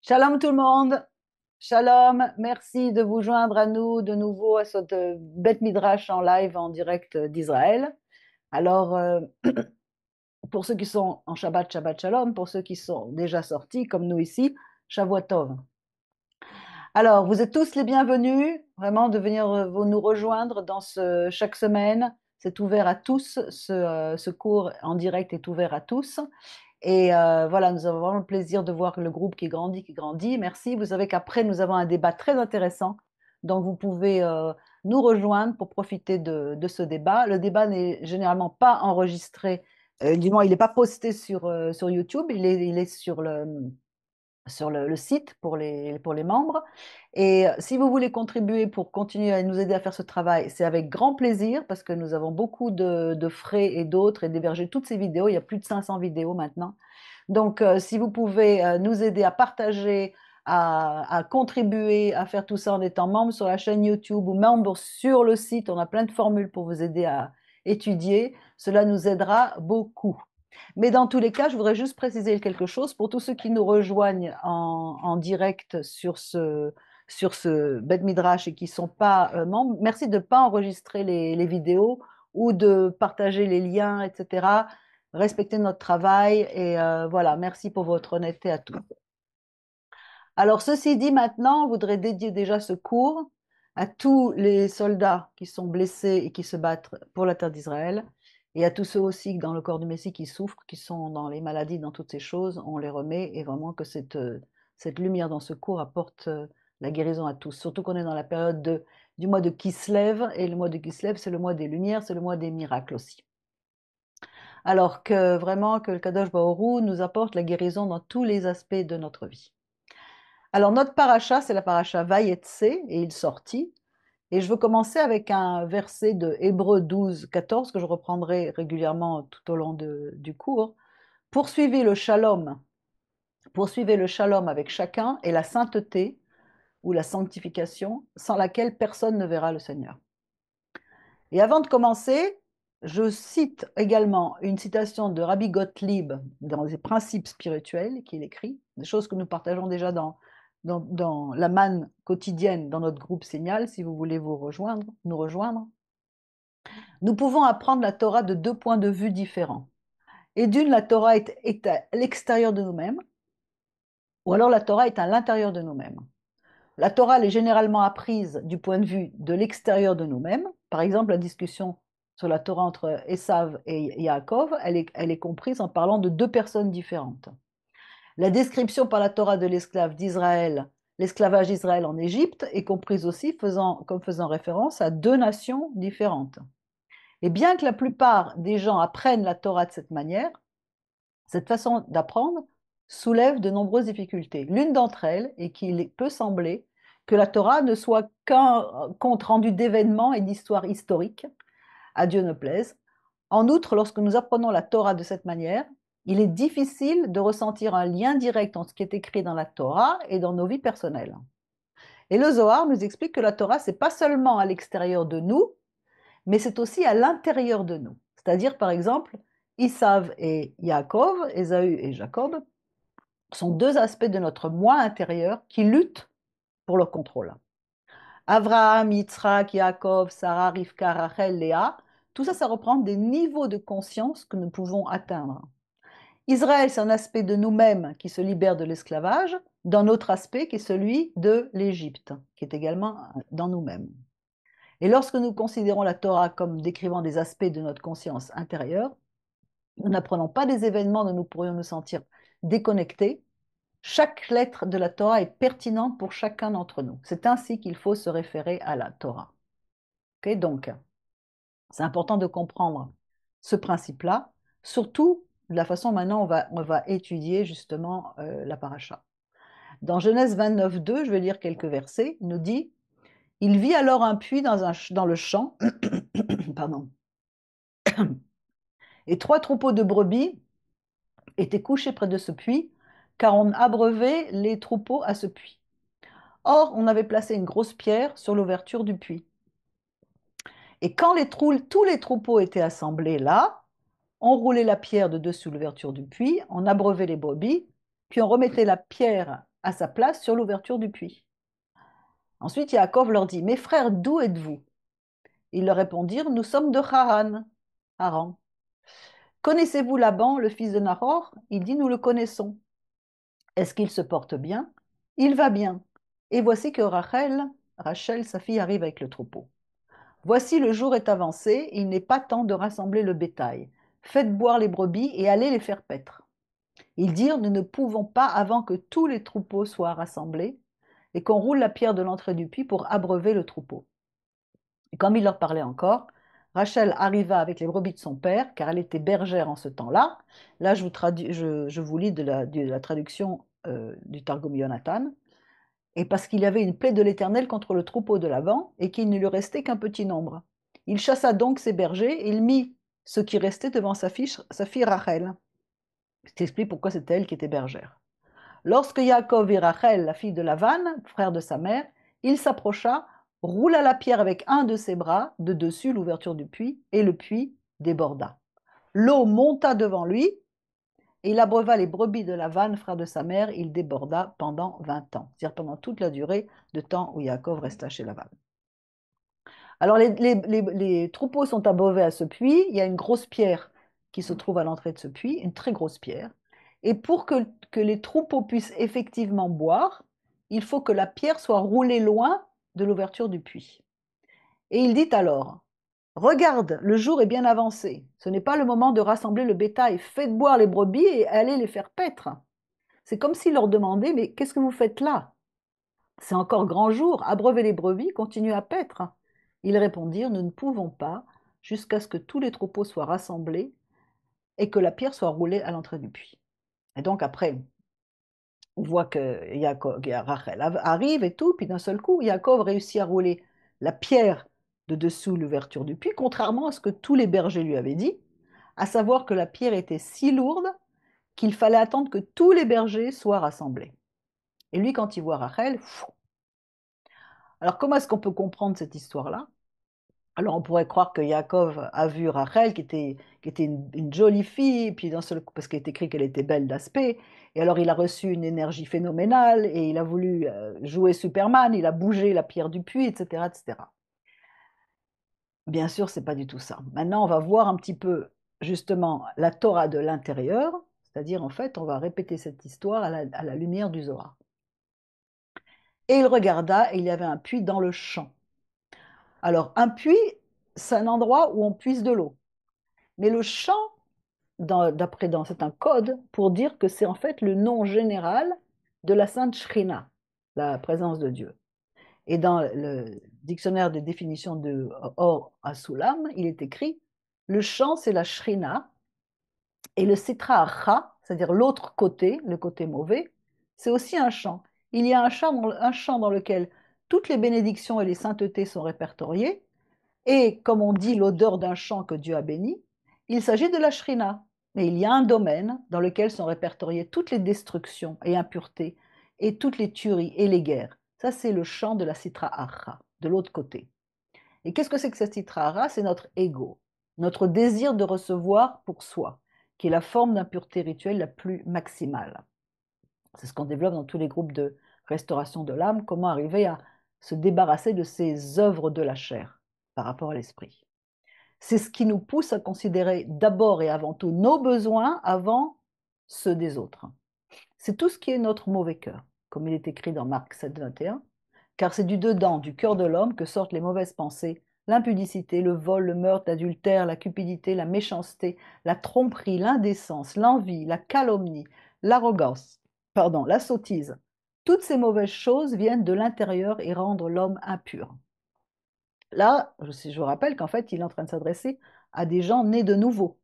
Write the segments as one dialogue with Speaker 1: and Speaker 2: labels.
Speaker 1: Shalom tout le monde. Shalom, merci de vous joindre à nous de nouveau à cette Beth Midrash en live en direct d'Israël. Alors, pour ceux qui sont en Shabbat, Shabbat Shalom, pour ceux qui sont déjà sortis, comme nous ici, Shavua Tov. Alors, vous êtes tous les bienvenus, vraiment de venir vous nous rejoindre dans chaque semaine. C'est ouvert à tous, ce cours en direct est ouvert à tous. Et voilà, nous avons vraiment le plaisir de voir le groupe qui grandit, qui grandit. Merci. Vous savez qu'après, nous avons un débat très intéressant. Donc, vous pouvez nous rejoindre pour profiter de ce débat. Le débat n'est généralement pas enregistré, du moins, il n'est pas posté sur YouTube, il est sur le site pour les membres. Et si vous voulez contribuer pour continuer à nous aider à faire ce travail, c'est avec grand plaisir parce que nous avons beaucoup de frais et d'autres et d'héberger toutes ces vidéos. Il y a plus de 500 vidéos maintenant. Donc, si vous pouvez nous aider à partager, à contribuer, à faire tout ça en étant membre sur la chaîne YouTube ou membre sur le site, on a plein de formules pour vous aider à étudier. Cela nous aidera beaucoup. Mais dans tous les cas, je voudrais juste préciser quelque chose pour tous ceux qui nous rejoignent en direct sur ce Beth Midrash et qui ne sont pas membres. Merci de ne pas enregistrer les vidéos ou de partager les liens, etc. Respectez notre travail et voilà, merci pour votre honnêteté à tous. Alors, ceci dit, maintenant, on voudrait dédier déjà ce cours à tous les soldats qui sont blessés et qui se battent pour la terre d'Israël, et à tous ceux aussi dans le corps du Messie qui souffrent, qui sont dans les maladies, dans toutes ces choses, on les remet, et vraiment que cette lumière dans ce cours apporte la guérison à tous. Surtout qu'on est dans la période du mois de Kislev, et le mois de Kislev, c'est le mois des lumières, c'est le mois des miracles aussi. Alors que vraiment que le Kadosh Baoru nous apporte la guérison dans tous les aspects de notre vie. Alors notre paracha, c'est la paracha Vayetse, et il sortit. Et je veux commencer avec un verset de Hébreux 12, 14, que je reprendrai régulièrement tout au long du cours. Poursuivez le shalom avec chacun et la sainteté ou la sanctification, sans laquelle personne ne verra le Seigneur. Et avant de commencer, je cite également une citation de Rabbi Gottlieb dans les principes spirituels qu'il écrit, des choses que nous partageons déjà dans la manne quotidienne dans notre groupe Signal, si vous voulez nous rejoindre. Nous pouvons apprendre la Torah de deux points de vue différents. Et d'une, la Torah est à l'extérieur de nous-mêmes, ou alors la Torah est à l'intérieur de nous-mêmes. La Torah, elle est généralement apprise du point de vue de l'extérieur de nous-mêmes. Par exemple, la discussion sur la Torah entre Esav et Yaakov, elle est comprise en parlant de deux personnes différentes. La description par la Torah de l'esclavage d'Israël en Égypte, est comprise aussi comme faisant référence à deux nations différentes. Et bien que la plupart des gens apprennent la Torah de cette manière, cette façon d'apprendre soulève de nombreuses difficultés. L'une d'entre elles est qu'il peut sembler que la Torah ne soit qu'un compte rendu d'événements et d'histoires historiques, à Dieu ne plaise. En outre, lorsque nous apprenons la Torah de cette manière, il est difficile de ressentir un lien direct entre ce qui est écrit dans la Torah et dans nos vies personnelles. Et le Zohar nous explique que la Torah, c'est pas seulement à l'extérieur de nous, mais c'est aussi à l'intérieur de nous. C'est-à-dire, par exemple, Isav et Yaakov, Ésaü et Jacob, sont deux aspects de notre moi intérieur qui luttent pour le contrôle. Avraham, Yitzhak, Yaakov, Sarah, Rivka, Rachel, Léa, tout ça, ça reprend des niveaux de conscience que nous pouvons atteindre. Israël, c'est un aspect de nous-mêmes qui se libère de l'esclavage, d'un autre aspect qui est celui de l'Égypte, qui est également dans nous-mêmes. Et lorsque nous considérons la Torah comme décrivant des aspects de notre conscience intérieure, nous n'apprenons pas des événements dont nous pourrions nous sentir déconnectés. Chaque lettre de la Torah est pertinente pour chacun d'entre nous. C'est ainsi qu'il faut se référer à la Torah. Okay, donc, c'est important de comprendre ce principe-là, surtout de la façon maintenant on va étudier justement la paracha. Dans Genèse 29, 2, je vais lire quelques versets, il nous dit « Il vit alors un puits dans le champ, pardon, et trois troupeaux de brebis étaient couchés près de ce puits, car on abreuvait les troupeaux à ce puits. Or, on avait placé une grosse pierre sur l'ouverture du puits. Et quand tous les troupeaux étaient assemblés là, on roulait la pierre de dessus l'ouverture du puits, on abreuvait les brebis, puis on remettait la pierre à sa place sur l'ouverture du puits. Ensuite, Yaakov leur dit, mes frères, d'où êtes-vous? Ils leur répondirent, nous sommes de Haran. Haran. Connaissez-vous Laban, le fils de Nahor? Il dit, nous le connaissons. Est-ce qu'il se porte bien? Il va bien. Et voici que Rachel, sa fille, arrive avec le troupeau. Voici le jour est avancé, il n'est pas temps de rassembler le bétail. Faites boire les brebis et allez les faire paître. Ils dirent, nous ne pouvons pas avant que tous les troupeaux soient rassemblés et qu'on roule la pierre de l'entrée du puits pour abreuver le troupeau. Et comme il leur parlait encore, Rachel arriva avec les brebis de son père, car elle était bergère en ce temps-là. Là, je vous lis de la traduction du Targum Yonatan. Et parce qu'il y avait une plaie de l'Éternel contre le troupeau de Laban, et qu'il ne lui restait qu'un petit nombre. Il chassa donc ses bergers, et il mit ce qui restait devant sa fille Rachel. Ce qui explique pourquoi c'était elle qui était bergère. Lorsque Yaakov vit Rachel, la fille de Lavan, frère de sa mère, il s'approcha, roula la pierre avec un de ses bras, de dessus l'ouverture du puits, et le puits déborda. L'eau monta devant lui, et il abreuva les brebis de Lavan, frère de sa mère, il déborda pendant 20 ans, c'est-à-dire pendant toute la durée de temps où Yaakov resta chez Lavan. Alors les troupeaux sont abreuvés à ce puits, il y a une grosse pierre qui se trouve à l'entrée de ce puits, une très grosse pierre, et pour que les troupeaux puissent effectivement boire, il faut que la pierre soit roulée loin de l'ouverture du puits. Et il dit alors, regarde, le jour est bien avancé, ce n'est pas le moment de rassembler le bétail, faites boire les brebis et allez les faire paître. C'est comme s'il leur demandait, mais qu'est-ce que vous faites là? C'est encore grand jour, abreuvez les brebis, continuez à paître. Ils répondirent, nous ne pouvons pas, jusqu'à ce que tous les troupeaux soient rassemblés et que la pierre soit roulée à l'entrée du puits. Et donc après, on voit que Rachel arrive et tout, puis d'un seul coup, Yaakov réussit à rouler la pierre de dessous l'ouverture du puits, contrairement à ce que tous les bergers lui avaient dit, à savoir que la pierre était si lourde qu'il fallait attendre que tous les bergers soient rassemblés. Et lui, quand il voit Rachel, alors comment est-ce qu'on peut comprendre cette histoire-là? Alors on pourrait croire que Yaakov a vu Rachel, qui était une jolie fille, puis d'un seul coup, parce qu'il est écrit qu'elle était belle d'aspect, et alors il a reçu une énergie phénoménale, et il a voulu jouer Superman, il a bougé la pierre du puits, etc., etc. Bien sûr, c'est pas du tout ça. Maintenant, on va voir un petit peu justement la Torah de l'intérieur, c'est-à-dire en fait, on va répéter cette histoire à la lumière du Zohar. Et il regarda, et il y avait un puits dans le champ. Alors, un puits, c'est un endroit où on puise de l'eau. Mais le champ, c'est un code pour dire que c'est en fait le nom général de la Sainte Shrina, la présence de Dieu. Et dans le dictionnaire de définition de Or Asulam, il est écrit le champ, c'est la Shrina, et le Sitra Acha, c'est-à-dire l'autre côté, le côté mauvais, c'est aussi un champ. Il y a un champ dans lequel toutes les bénédictions et les saintetés sont répertoriées, et comme on dit l'odeur d'un champ que Dieu a béni, il s'agit de la Shrina. Mais il y a un domaine dans lequel sont répertoriées toutes les destructions et impuretés, et toutes les tueries et les guerres. Ça, c'est le champ de la Sitra Achra, de l'autre côté. Et qu'est-ce que c'est que cette Sitra Achra? C'est notre ego, notre désir de recevoir pour soi, qui est la forme d'impureté rituelle la plus maximale. C'est ce qu'on développe dans tous les groupes de restauration de l'âme, comment arriver à se débarrasser de ces œuvres de la chair par rapport à l'esprit. C'est ce qui nous pousse à considérer d'abord et avant tout nos besoins avant ceux des autres. C'est tout ce qui est notre mauvais cœur, comme il est écrit dans Marc 7, 21, car c'est du dedans, du cœur de l'homme, que sortent les mauvaises pensées, l'impudicité, le vol, le meurtre, l'adultère, la cupidité, la méchanceté, la tromperie, l'indécence, l'envie, la calomnie, l'arrogance, la sottise. Toutes ces mauvaises choses viennent de l'intérieur et rendent l'homme impur. Là, je vous rappelle qu'en fait, il est en train de s'adresser à des gens nés de nouveau,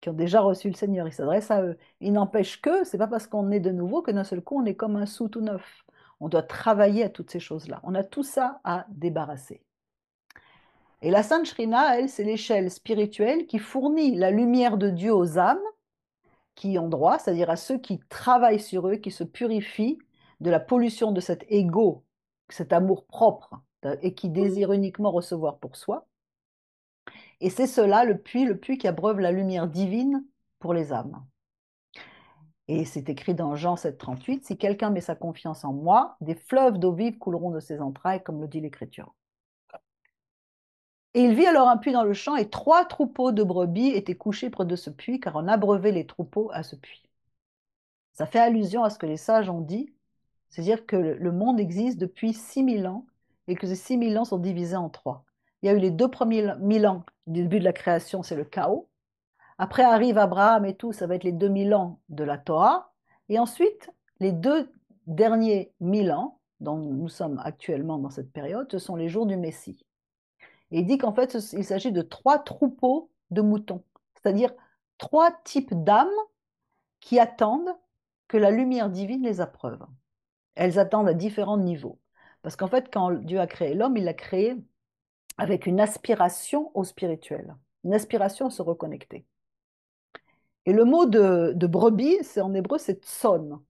Speaker 1: qui ont déjà reçu le Seigneur. Il s'adresse à eux. Il n'empêche que c'est pas parce qu'on est de nouveau que d'un seul coup, on est comme un sou tout neuf. On doit travailler à toutes ces choses-là. On a tout ça à débarrasser. Et la Sainte Shrina, elle, c'est l'échelle spirituelle qui fournit la lumière de Dieu aux âmes qui y ont droit, c'est-à-dire à ceux qui travaillent sur eux, qui se purifient de la pollution de cet ego, cet amour propre, et qui désirent uniquement recevoir pour soi. Et c'est cela, le puits qui abreuve la lumière divine pour les âmes. Et c'est écrit dans Jean 7,38, si quelqu'un met sa confiance en moi, des fleuves d'eau vive couleront de ses entrailles, comme le dit l'Écriture. Et il vit alors un puits dans le champ, et 3 troupeaux de brebis étaient couchés près de ce puits, car on abreuvait les troupeaux à ce puits. Ça fait allusion à ce que les sages ont dit, c'est-à-dire que le monde existe depuis 6000 ans, et que ces 6000 ans sont divisés en 3. Il y a eu les 2 premiers 1000 ans du début de la création, c'est le chaos. Après arrive Abraham et tout, ça va être les 2000 ans de la Torah. Et ensuite, les 2 derniers 1000 ans, dont nous sommes actuellement dans cette période, ce sont les jours du Messie. Et il dit qu'en fait, il s'agit de 3 troupeaux de moutons, c'est-à-dire 3 types d'âmes qui attendent que la lumière divine les approuve. Elles attendent à différents niveaux. Parce qu'en fait, quand Dieu a créé l'homme, il l'a créé avec une aspiration au spirituel, une aspiration à se reconnecter. Et le mot de brebis, c'est en hébreu, c'est tson.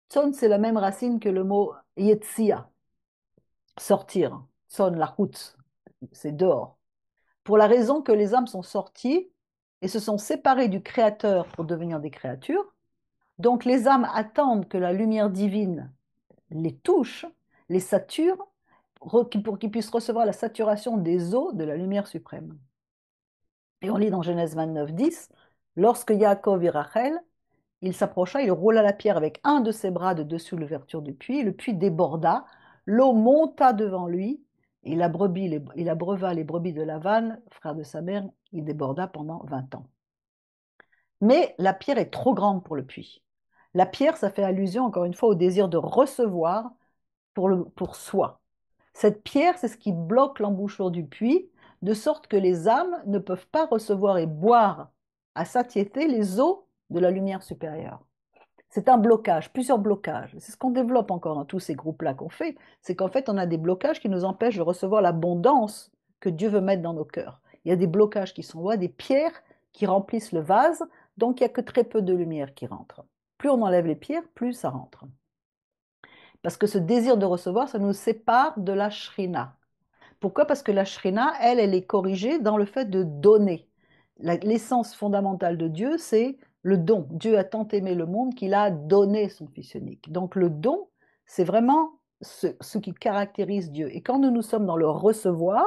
Speaker 1: Tson, c'est la même racine que le mot yetzia, sortir. Tson, la route, c'est dehors. Pour la raison que les âmes sont sorties et se sont séparées du Créateur pour devenir des créatures. Donc les âmes attendent que la lumière divine les touche, les sature, pour qu'ils puissent recevoir la saturation des eaux de la lumière suprême. Et on lit dans Genèse 29, 10, lorsque Yaakov et Rachel, il s'approcha, il roula la pierre avec un de ses bras de dessus l'ouverture du puits, le puits déborda, l'eau monta devant lui, et il abreuva les brebis de Lavan, frère de sa mère, il déborda pendant 20 ans. Mais la pierre est trop grande pour le puits. La pierre, ça fait allusion encore une fois au désir de recevoir pour soi. Cette pierre, c'est ce qui bloque l'embouchure du puits, de sorte que les âmes ne peuvent pas recevoir et boire à satiété les eaux de la lumière supérieure. C'est un blocage, plusieurs blocages. C'est ce qu'on développe encore dans tous ces groupes-là qu'on fait, c'est qu'en fait, on a des blocages qui nous empêchent de recevoir l'abondance que Dieu veut mettre dans nos cœurs. Il y a des blocages qui sont là, des pierres qui remplissent le vase, donc il n'y a que très peu de lumière qui rentre. Plus on enlève les pierres, plus ça rentre. Parce que ce désir de recevoir, ça nous sépare de la shrina. Pourquoi? Parce que la shrina, elle est corrigée dans le fait de donner. L'essence fondamentale de Dieu, c'est le don. Dieu a tant aimé le monde qu'il a donné son Fils unique. Donc le don, c'est vraiment ce qui caractérise Dieu. Et quand nous sommes dans le recevoir,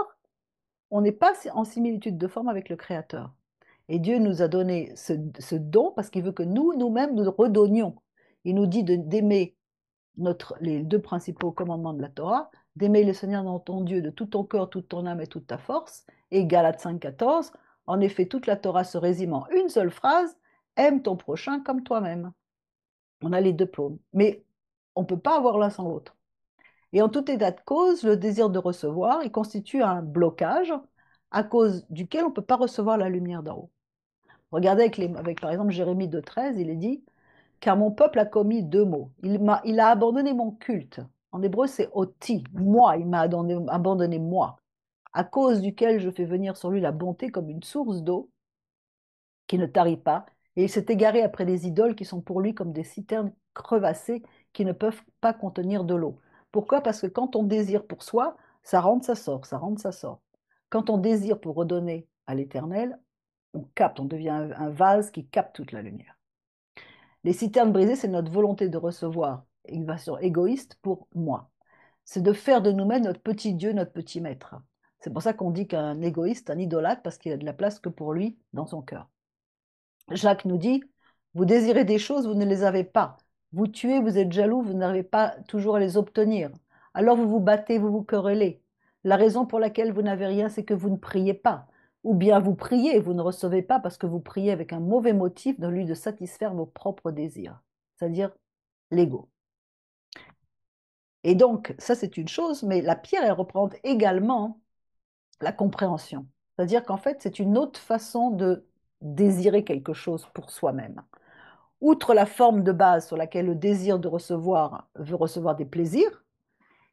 Speaker 1: on n'est pas en similitude de forme avec le Créateur. Et Dieu nous a donné ce don parce qu'il veut que nous-mêmes, nous redonnions. Il nous dit d'aimer les 2 principaux commandements de la Torah, d'aimer le Seigneur dans ton Dieu de tout ton cœur, toute ton âme et toute ta force, et Galates 5,14, en effet, toute la Torah se résume en une seule phrase, aime ton prochain comme toi-même. On a les 2 pôles, mais on ne peut pas avoir l'un sans l'autre. Et en tout état de cause, le désir de recevoir, il constitue un blocage à cause duquel on ne peut pas recevoir la lumière d'en haut. Regardez avec par exemple Jérémie 2,13, il est dit car mon peuple a commis 2 mots. Il a abandonné mon culte. En hébreu, c'est oti, moi, il m'a abandonné moi, à cause duquel je fais venir sur lui la bonté comme une source d'eau qui ne tarit pas, et il s'est égaré après des idoles qui sont pour lui comme des citernes crevassées qui ne peuvent pas contenir de l'eau. Pourquoi? Parce que quand on désire pour soi, ça rentre, ça sort, ça rentre, ça sort. Quand on désire pour redonner à l'Éternel, on capte, on devient un vase qui capte toute la lumière. Les citernes brisées, c'est notre volonté de recevoir une façon égoïste pour moi. C'est de faire de nous-mêmes notre petit Dieu, notre petit maître. C'est pour ça qu'on dit qu'un égoïste, un idolâtre, parce qu'il a de la place que pour lui dans son cœur. Jacques nous dit, vous désirez des choses, vous ne les avez pas. Vous tuez, vous êtes jaloux, vous n'arrivez pas toujours à les obtenir. Alors vous vous battez, vous vous querellez. La raison pour laquelle vous n'avez rien, c'est que vous ne priez pas. Ou bien vous priez et vous ne recevez pas parce que vous priez avec un mauvais motif de lui de satisfaire vos propres désirs, c'est-à-dire l'ego. Et donc, ça c'est une chose, mais la pierre, elle représente également la compréhension. C'est-à-dire qu'en fait, c'est une autre façon de désirer quelque chose pour soi-même. Outre la forme de base sur laquelle le désir de recevoir veut recevoir des plaisirs,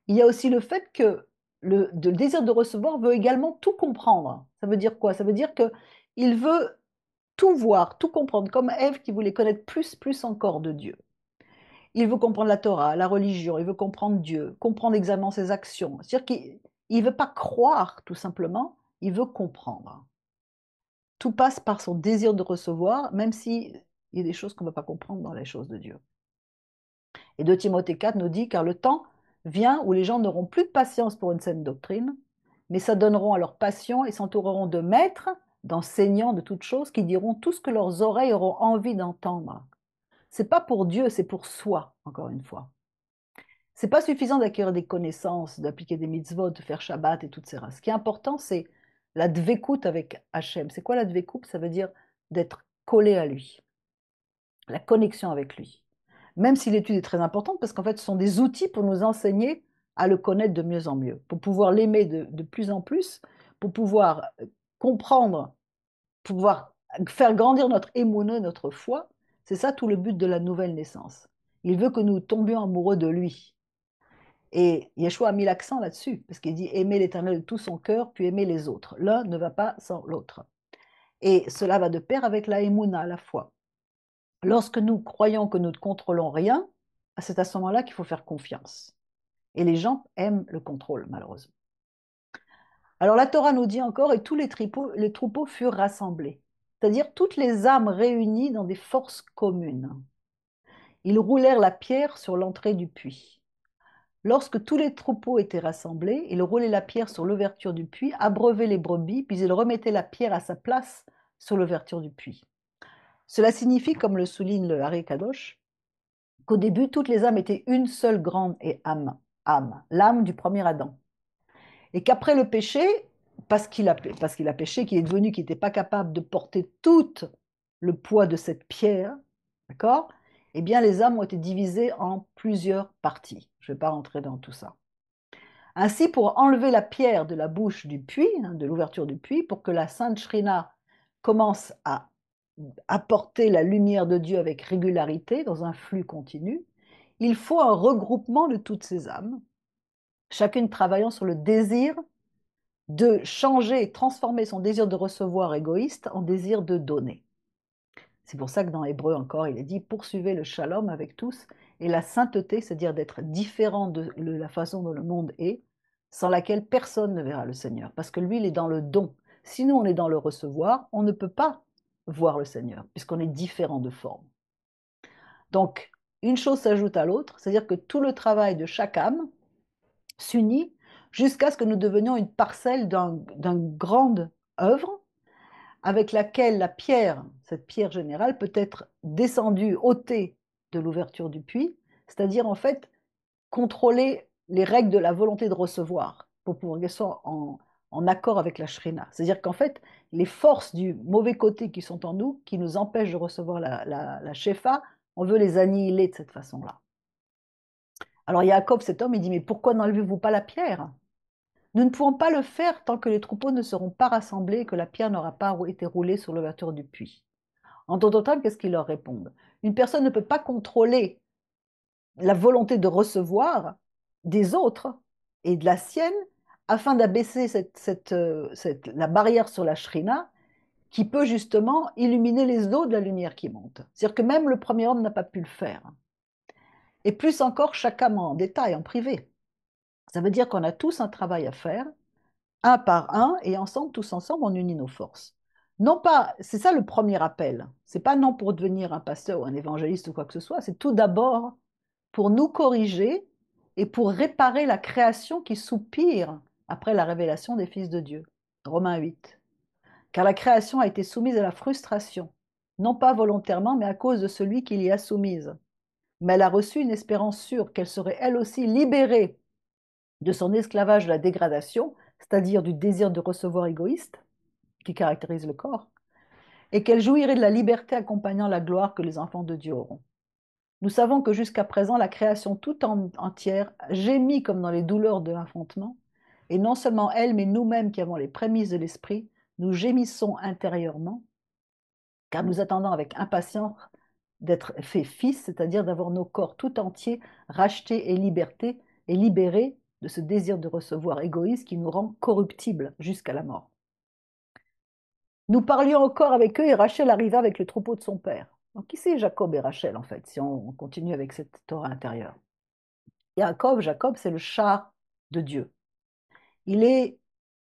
Speaker 1: il y a aussi le fait que le désir de recevoir veut également tout comprendre. Ça veut dire quoi? Ça veut dire qu'il veut tout voir, tout comprendre, comme Ève qui voulait connaître plus encore de Dieu. Il veut comprendre la Torah, la religion, il veut comprendre Dieu, comprendre exactement ses actions. C'est-à-dire qu'il ne veut pas croire tout simplement, il veut comprendre. Tout passe par son désir de recevoir, même si il y a des choses qu'on ne va pas comprendre dans les choses de Dieu. Et 2 Timothée 4 nous dit, car le temps vient où les gens n'auront plus de patience pour une saine doctrine, mais s'adonneront à leur passion et s'entoureront de maîtres, d'enseignants de toutes choses, qui diront tout ce que leurs oreilles auront envie d'entendre. C'est pas pour Dieu, c'est pour soi, encore une fois. C'est pas suffisant d'acquérir des connaissances, d'appliquer des mitzvot, de faire Shabbat et toutes ces races. Ce qui est important, c'est la dvekout avec Hachem. C'est quoi la dvekout? Ça veut dire d'être collé à lui, la connexion avec lui. Même si l'étude est très importante, parce qu'en fait, ce sont des outils pour nous enseigner à le connaître de mieux en mieux, pour pouvoir l'aimer de plus en plus, pour pouvoir comprendre, pouvoir faire grandir notre émouneux, notre foi. C'est ça tout le but de la nouvelle naissance. Il veut que nous tombions amoureux de lui. Et Yeshua a mis l'accent là-dessus, parce qu'il dit aimer l'Éternel de tout son cœur, puis aimer les autres. L'un ne va pas sans l'autre. Et cela va de pair avec la émouna, la foi. Lorsque nous croyons que nous ne contrôlons rien, c'est à ce moment-là qu'il faut faire confiance. Et les gens aiment le contrôle, malheureusement. Alors la Torah nous dit encore, et tous les troupeaux furent rassemblés, c'est-à-dire toutes les âmes réunies dans des forces communes. Ils roulèrent la pierre sur l'entrée du puits. Lorsque tous les troupeaux étaient rassemblés, ils roulaient la pierre sur l'ouverture du puits, abreuvaient les brebis, puis ils remettaient la pierre à sa place sur l'ouverture du puits. Cela signifie, comme le souligne le Hari Kadosh, qu'au début, toutes les âmes étaient une seule grande et âme, l'âme du premier Adam. Et qu'après le péché, parce qu'il a péché, qu'il est devenu, qu'il n'était pas capable de porter tout le poids de cette pierre, d'accord? Eh bien, les âmes ont été divisées en plusieurs parties. Je ne vais pas rentrer dans tout ça. Ainsi, pour enlever la pierre de la bouche du puits, de l'ouverture du puits, pour que la Sainte Shrina commence à apporter la lumière de Dieu avec régularité dans un flux continu, il faut un regroupement de toutes ces âmes, chacune travaillant sur le désir de changer et transformer son désir de recevoir égoïste en désir de donner. C'est pour ça que dans Hébreu encore, il est dit poursuivez le shalom avec tous et la sainteté, c'est-à-dire d'être différent de la façon dont le monde est, sans laquelle personne ne verra le Seigneur, parce que lui, il est dans le don. Si nous, on est dans le recevoir, on ne peut pas voir le Seigneur, puisqu'on est différent de forme. Donc, une chose s'ajoute à l'autre, c'est-à-dire que tout le travail de chaque âme s'unit jusqu'à ce que nous devenions une parcelle d'une grande œuvre avec laquelle la pierre, cette pierre générale, peut être descendue, ôtée de l'ouverture du puits, c'est-à-dire en fait contrôler les règles de la volonté de recevoir pour pouvoir être en accord avec la shrina. C'est-à-dire qu'en fait, les forces du mauvais côté qui sont en nous, qui nous empêchent de recevoir la shefa, on veut les annihiler de cette façon-là. Alors Jacob, cet homme, il dit, mais pourquoi n'enlevez-vous pas la pierre? Nous ne pouvons pas le faire tant que les troupeaux ne seront pas rassemblés et que la pierre n'aura pas été roulée sur l'ouverture du puits. En d'autres termes, qu'est-ce qu'ils leur répondent? Une personne ne peut pas contrôler la volonté de recevoir des autres et de la sienne afin d'abaisser la barrière sur la shrina qui peut justement illuminer les eaux de la lumière qui monte. C'est-à-dire que même le premier homme n'a pas pu le faire. Et plus encore, chaque âme en détail, en privé. Ça veut dire qu'on a tous un travail à faire, un par un, et ensemble, tous ensemble, on unit nos forces. Non pas, c'est ça le premier appel. C'est pas non pour devenir un pasteur ou un évangéliste ou quoi que ce soit, c'est tout d'abord pour nous corriger et pour réparer la création qui soupire après la révélation des fils de Dieu. Romains 8. Car la création a été soumise à la frustration, non pas volontairement, mais à cause de celui qui l'y a soumise. Mais elle a reçu une espérance sûre qu'elle serait elle aussi libérée de son esclavage de la dégradation, c'est-à-dire du désir de recevoir égoïste, qui caractérise le corps, et qu'elle jouirait de la liberté accompagnant la gloire que les enfants de Dieu auront. Nous savons que jusqu'à présent, la création tout entière gémit comme dans les douleurs de l'enfantement, et non seulement elle, mais nous-mêmes qui avons les prémices de l'esprit, nous gémissons intérieurement, car nous attendons avec impatience d'être faits fils, c'est-à-dire d'avoir nos corps tout entiers rachetés et libérés de ce désir de recevoir égoïste qui nous rend corruptibles jusqu'à la mort. Nous parlions encore avec eux et Rachel arriva avec le troupeau de son père. Donc qui c'est Jacob et Rachel en fait, si on continue avec cette Torah intérieure? Jacob, c'est le char de Dieu. Il est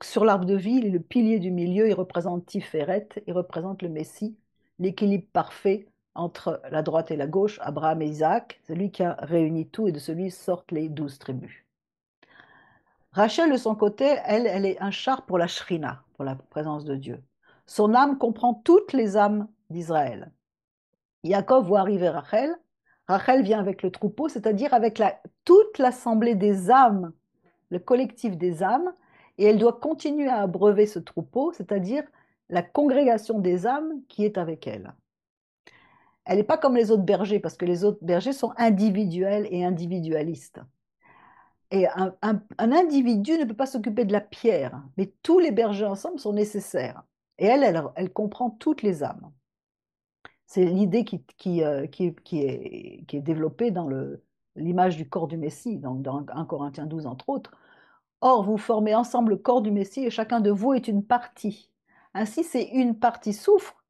Speaker 1: sur l'arbre de vie, il est le pilier du milieu, il représente Tiferet, il représente le Messie, l'équilibre parfait entre la droite et la gauche, Abraham et Isaac, c'est lui qui a réuni tout et de celui sortent les 12 tribus. Rachel, de son côté, elle est un char pour la Shrina, pour la présence de Dieu. Son âme comprend toutes les âmes d'Israël. Yaakov voit arriver Rachel. Rachel vient avec le troupeau, c'est-à-dire avec toute l'assemblée des âmes, le collectif des âmes, et elle doit continuer à abreuver ce troupeau, c'est-à-dire la congrégation des âmes qui est avec elle. Elle n'est pas comme les autres bergers, parce que les autres bergers sont individuels et individualistes. Et un individu ne peut pas s'occuper de la pierre, mais tous les bergers ensemble sont nécessaires. Et elle comprend toutes les âmes. C'est l'idée qui est développée dans l'image du corps du Messie, dans 1 Corinthiens 12 entre autres. Or, vous formez ensemble le corps du Messie et chacun de vous est une partie. Ainsi, si une partie souffre,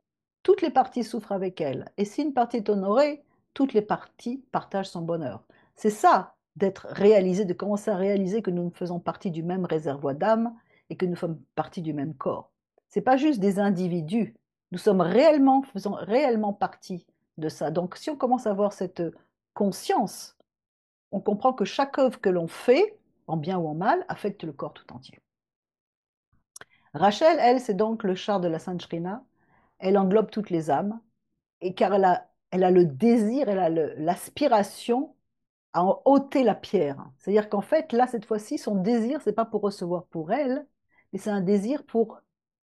Speaker 1: toutes les parties souffrent avec elle. Et si une partie est honorée, toutes les parties partagent son bonheur. C'est ça d'être réalisé, de commencer à réaliser que nous faisons partie du même réservoir d'âme et que nous sommes partie du même corps. Ce n'est pas juste des individus, nous faisons réellement partie de ça. Donc si on commence à avoir cette conscience, on comprend que chaque œuvre que l'on fait, en bien ou en mal, affecte le corps tout entier. Rachel, elle, c'est donc le char de la Sainte Shrina. Elle englobe toutes les âmes, et car elle a le désir, elle a l'aspiration à en ôter la pierre. C'est-à-dire qu'en fait, là, cette fois-ci, son désir, c'est pas pour recevoir pour elle, mais c'est un désir pour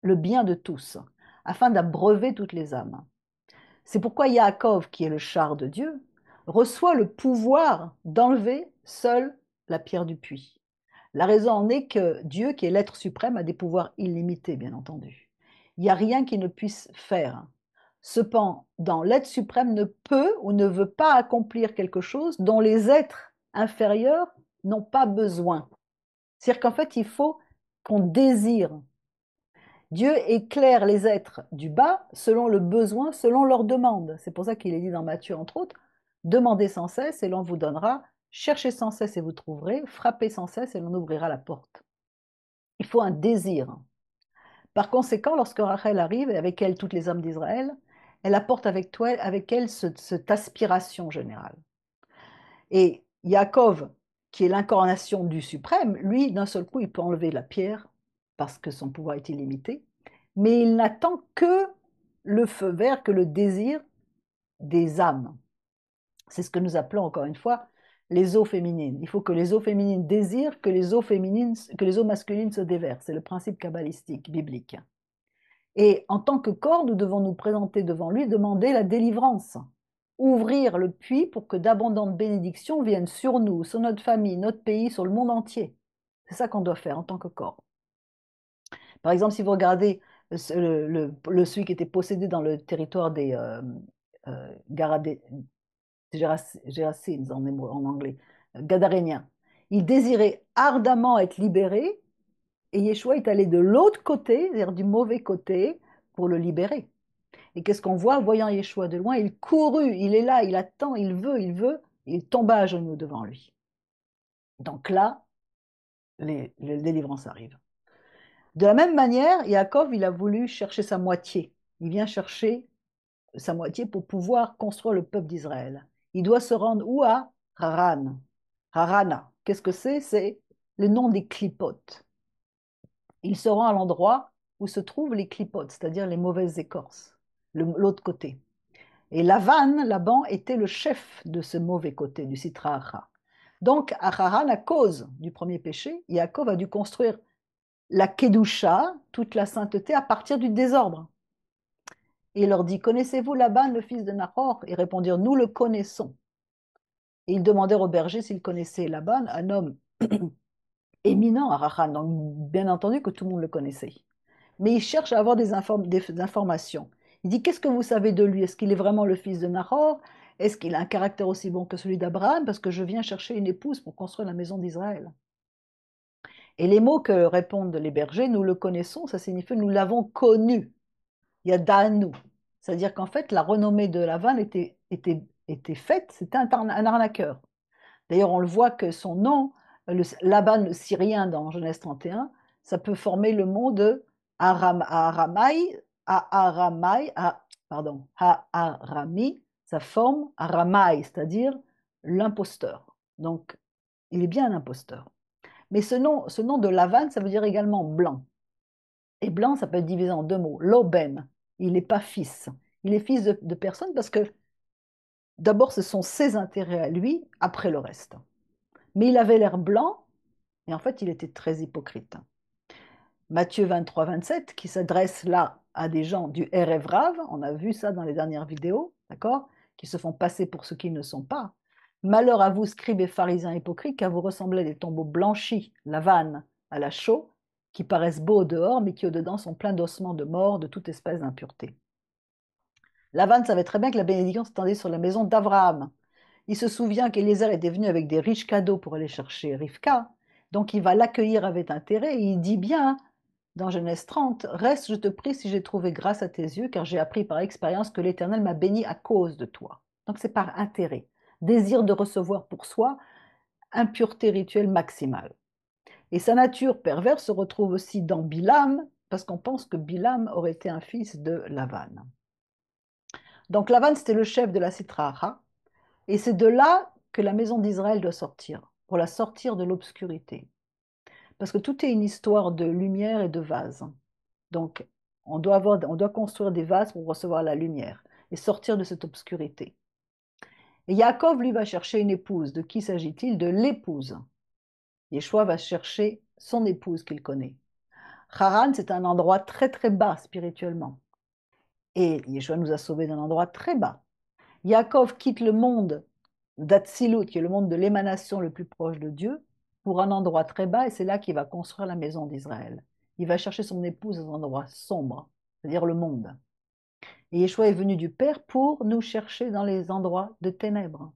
Speaker 1: le bien de tous, afin d'abreuver toutes les âmes. C'est pourquoi Yaakov, qui est le char de Dieu, reçoit le pouvoir d'enlever seul la pierre du puits. La raison en est que Dieu, qui est l'être suprême, a des pouvoirs illimités, bien entendu. Il n'y a rien qu'il ne puisse faire. Cependant, l'être suprême ne peut ou ne veut pas accomplir quelque chose dont les êtres inférieurs n'ont pas besoin. C'est-à-dire qu'en fait, il faut qu'on désire. Dieu éclaire les êtres du bas selon le besoin, selon leur demande. C'est pour ça qu'il est dit dans Matthieu, entre autres, demandez sans cesse et l'on vous donnera, cherchez sans cesse et vous trouverez, frappez sans cesse et l'on ouvrira la porte. Il faut un désir. Par conséquent, lorsque Rachel arrive, et avec elle toutes les âmes d'Israël, elle apporte avec elle cette aspiration générale. Et Yaakov, qui est l'incarnation du suprême, lui, d'un seul coup, il peut enlever la pierre, parce que son pouvoir est illimité, mais il n'attend que le feu vert, que le désir des âmes. C'est ce que nous appelons, encore une fois, les eaux féminines. Il faut que les eaux féminines désirent que les eaux masculines se déversent. C'est le principe kabbalistique, biblique. Et en tant que corps, nous devons nous présenter devant lui, demander la délivrance, ouvrir le puits pour que d'abondantes bénédictions viennent sur nous, sur notre famille, notre pays, sur le monde entier. C'est ça qu'on doit faire en tant que corps. Par exemple, si vous regardez celui qui était possédé dans le territoire des Gérasines en anglais, Gadaréniens, il désirait ardemment être libéré, et Yeshua est allé de l'autre côté, c'est-à-dire du mauvais côté, pour le libérer. Et qu'est-ce qu'on voit? Voyant Yeshua de loin, il courut, il est là, il attend, il veut, il tomba à genoux devant lui. Donc là, les délivrances arrivent. De la même manière, Yaakov, il a voulu chercher sa moitié. Il vient chercher sa moitié pour pouvoir construire le peuple d'Israël. Il doit se rendre où? À Haran. Harana. Qu'est-ce que c'est? C'est le nom des clipotes. Il se rend à l'endroit où se trouvent les clipotes, c'est-à-dire les mauvaises écorces, l'autre côté. Et Laban était le chef de ce mauvais côté, du Sitra Achra. Donc, à Haran, à cause du premier péché, Yaakov a dû construire la Kedusha, toute la sainteté, à partir du désordre. Et il leur dit, connaissez-vous Laban, le fils de Nahor? Ils répondirent, nous le connaissons. Et ils demandèrent au berger s'il connaissait Laban, un homme éminent à Haran, donc bien entendu que tout le monde le connaissait. Mais il cherche à avoir des informations. Il dit, qu'est-ce que vous savez de lui? Est-ce qu'il est vraiment le fils de Nahor? Est-ce qu'il a un caractère aussi bon que celui d'Abraham? Parce que je viens chercher une épouse pour construire la maison d'Israël. Et les mots que répondent les bergers, nous le connaissons, ça signifie nous l'avons connu. Yadanu. C'est-à-dire qu'en fait, la renommée de Lavan était faite, c'était un arnaqueur. D'ailleurs, on le voit que son nom, Laban le syrien dans Genèse 31, ça peut former le mot de Aramaï, pardon, Ha-Arami, ça forme Aramai, c'est-à-dire l'imposteur. Donc, il est bien un imposteur. Mais ce nom de Lavan, ça veut dire également blanc. Et blanc, ça peut être divisé en deux mots. Loben, il n'est pas fils. Il est fils de personne parce que d'abord, ce sont ses intérêts à lui, après le reste. Mais il avait l'air blanc, et en fait, il était très hypocrite. Matthieu 23, 27, qui s'adresse là à des gens du Erev Rav, on a vu ça dans les dernières vidéos, d'accord, qui se font passer pour ce qu'ils ne sont pas. Malheur à vous, scribes et pharisiens hypocrites, car vous ressemblez à des tombeaux blanchis, la vanne à la chaux, qui paraissent beaux au dehors, mais qui au-dedans sont pleins d'ossements de mort, de toute espèce d'impureté. Lavan savait très bien que la bénédiction s'étendait sur la maison d'Abraham. Il se souvient qu'Eliezer était venu avec des riches cadeaux pour aller chercher Rivka, donc il va l'accueillir avec intérêt et il dit bien dans Genèse 30, reste, je te prie, si j'ai trouvé grâce à tes yeux, car j'ai appris par expérience que l'Éternel m'a béni à cause de toi. Donc c'est par intérêt, désir de recevoir pour soi, impureté rituelle maximale. Et sa nature perverse se retrouve aussi dans Bilam, parce qu'on pense que Bilam aurait été un fils de Lavan. Donc Lavan, c'était le chef de la Sitraha, et c'est de là que la maison d'Israël doit sortir, pour la sortir de l'obscurité. Parce que tout est une histoire de lumière et de vase. Donc, on doit construire des vases pour recevoir la lumière et sortir de cette obscurité. Et Yaakov, lui, va chercher une épouse. De qui s'agit-il? De l'épouse. Yeshua va chercher son épouse qu'il connaît. Haran, c'est un endroit très très bas spirituellement. Et Yeshua nous a sauvés d'un endroit très bas. Yaakov quitte le monde d'Atsilut, qui est le monde de l'émanation le plus proche de Dieu, pour un endroit très bas, et c'est là qu'il va construire la maison d'Israël. Il va chercher son épouse dans un endroit sombre, c'est-à-dire le monde. Et Yeshua est venu du Père pour nous chercher dans les endroits de ténèbres.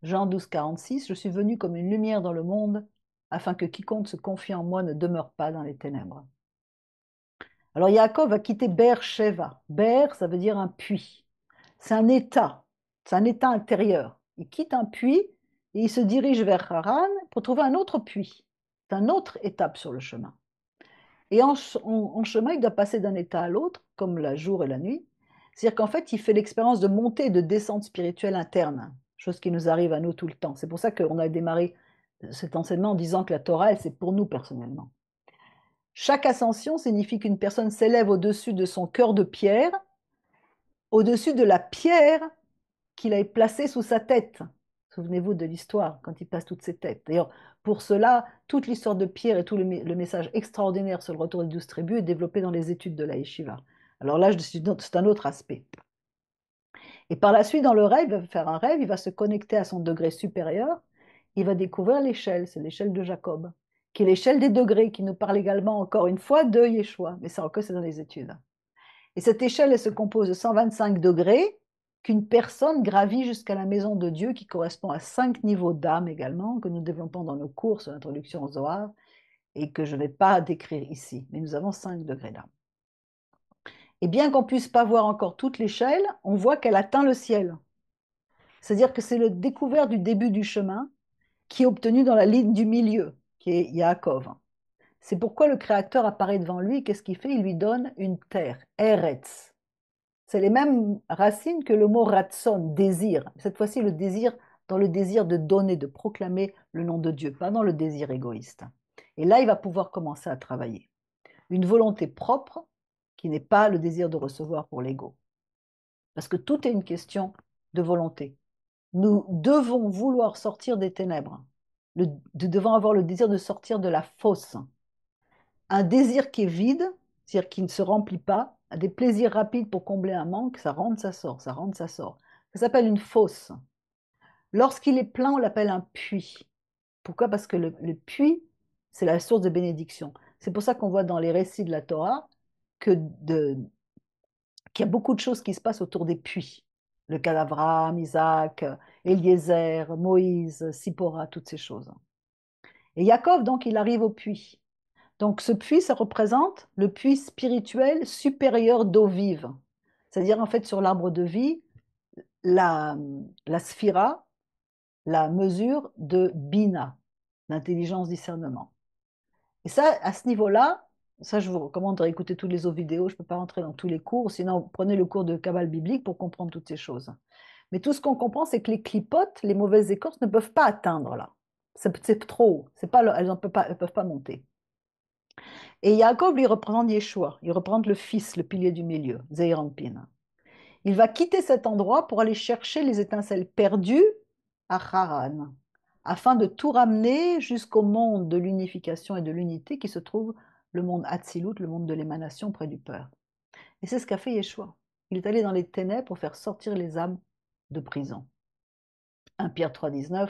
Speaker 1: Jean 12, 46, je suis venu comme une lumière dans le monde, afin que quiconque se confie en moi ne demeure pas dans les ténèbres. Alors Yaakov va quitter Beer-Sheva. Beer, ça veut dire un puits. C'est un état intérieur. Il quitte un puits et il se dirige vers Haran pour trouver un autre puits. C'est une autre étape sur le chemin. Et en chemin, il doit passer d'un état à l'autre, comme la jour et la nuit. C'est-à-dire qu'en fait, il fait l'expérience de montée et de descente spirituelle interne, chose qui nous arrive à nous tout le temps. C'est pour ça qu'on a démarré cet enseignement en disant que la Torah, elle, c'est pour nous personnellement. Chaque ascension signifie qu'une personne s'élève au-dessus de son cœur de pierre, au-dessus de la pierre qu'il a placée sous sa tête. Souvenez-vous de l'histoire, quand il passe toutes ses têtes. D'ailleurs, pour cela, toute l'histoire de Pierre et tout le message extraordinaire sur le retour des 12 tribus est développé dans les études de la Yeshiva. Alors là, c'est un autre aspect. Et par la suite, dans le rêve, il va faire un rêve, il va se connecter à son degré supérieur, il va découvrir l'échelle, c'est l'échelle de Jacob, qui est l'échelle des degrés, qui nous parle également, encore une fois, de Yeshua. Mais ça encore, c'est dans les études. Et cette échelle, elle se compose de 125 degrés qu'une personne gravit jusqu'à la maison de Dieu, qui correspond à 5 niveaux d'âme également, que nous développons dans nos cours sur l'introduction au Zohar, et que je ne vais pas décrire ici. Mais nous avons 5 degrés d'âme. Et bien qu'on ne puisse pas voir encore toute l'échelle, on voit qu'elle atteint le ciel. C'est-à-dire que c'est le découvert du début du chemin qui est obtenu dans la ligne du milieu, qui est Yaakov. C'est pourquoi le Créateur apparaît devant lui. Qu'est-ce qu'il fait? Il lui donne une terre, Eretz. C'est les mêmes racines que le mot ratson, désir. Cette fois-ci, le désir dans le désir de donner, de proclamer le nom de Dieu, pas dans le désir égoïste. Et là, il va pouvoir commencer à travailler. Une volonté propre qui n'est pas le désir de recevoir pour l'ego. Parce que tout est une question de volonté. Nous devons vouloir sortir des ténèbres. Nous devons avoir le désir de sortir de la fosse. Un désir qui est vide, c'est-à-dire qui ne se remplit pas, des plaisirs rapides pour combler un manque, ça rentre, ça sort, ça rentre, ça sort. Ça s'appelle une fosse. Lorsqu'il est plein, on l'appelle un puits. Pourquoi? Parce que le puits, c'est la source de bénédiction. C'est pour ça qu'on voit dans les récits de la Torah qu'il y a beaucoup de choses qui se passent autour des puits. Le cas d'Abraham, Isaac, Eliezer, Moïse, Sipora, toutes ces choses. Et Yaakov, donc, il arrive au puits. Donc ce puits, ça représente le puits spirituel supérieur d'eau vive. C'est-à-dire, en fait, sur l'arbre de vie, la sphira, la mesure de Bina, l'intelligence discernement. Et ça, à ce niveau-là, Ça, je vous recommande de réécouter toutes les autres vidéos. Je ne peux pas rentrer dans tous les cours. Sinon, prenez le cours de Kabbale biblique pour comprendre toutes ces choses. Mais tout ce qu'on comprend, c'est que les clipotes, les mauvaises écorces, ne peuvent pas atteindre là. C'est trop haut. Elles ne peuvent pas monter. Et Yaakov, lui, représente Yeshua. Il représente le fils, le pilier du milieu, Zeir Anpin. Il va quitter cet endroit pour aller chercher les étincelles perdues à Haran, afin de tout ramener jusqu'au monde de l'unification et de l'unité qui se trouve le monde Hatzilut, le monde de l'émanation près du Père. Et c'est ce qu'a fait Yeshua. Il est allé dans les ténèbres pour faire sortir les âmes de prison. 1 Pierre 3,19.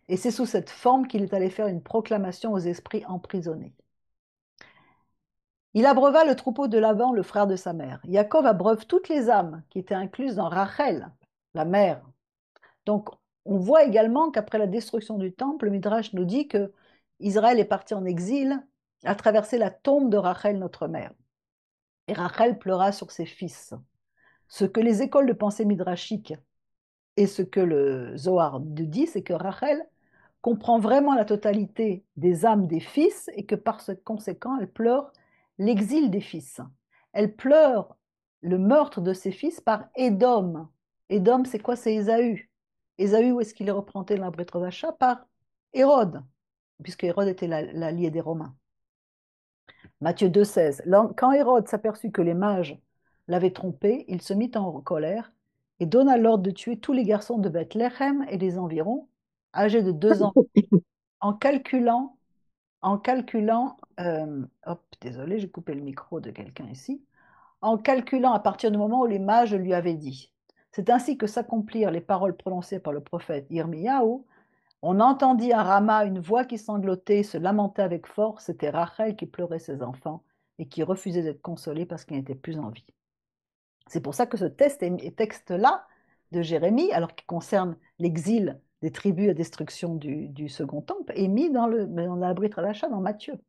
Speaker 1: Et c'est sous cette forme qu'il est allé faire une proclamation aux esprits emprisonnés. Il abreuva le troupeau de Laban, le frère de sa mère. Yaakov abreuve toutes les âmes qui étaient incluses dans Rachel, la mère. Donc, on voit également qu'après la destruction du temple, le Midrash nous dit que Israël est parti en exil, a traversé la tombe de Rachel, notre mère. Et Rachel pleura sur ses fils. Ce que les écoles de pensée midrashique et ce que le Zohar nous dit, c'est que Rachel comprend vraiment la totalité des âmes des fils et que par conséquent, elle pleure l'exil des fils. Elle pleure le meurtre de ses fils par Édom. Édom, c'est quoi? C'est Ésaü. Ésaü, où est-ce qu'il est représenté dans la Brit Hadasha? Par Hérode, puisque Hérode était l'allié des Romains. Matthieu 2,16. Quand Hérode s'aperçut que les mages l'avaient trompé, il se mit en colère et donna l'ordre de tuer tous les garçons de Bethléem et des environs, âgés de 2 ans, en calculant, hop, désolé, j'ai coupé le micro de quelqu'un ici, en calculant à partir du moment où les mages lui avaient dit. C'est ainsi que s'accomplirent les paroles prononcées par le prophète Yirmiyahu. On entendit à Rama une voix qui sanglotait, se lamentait avec force. C'était Rachel qui pleurait ses enfants et qui refusait d'être consolée parce qu'il n'était plus en vie. C'est pour ça que ce texte-là de Jérémie, alors qu'il concerne l'exil des tribus à destruction du second temple, est mis dans la Brit Hadasha, dans Matthieu.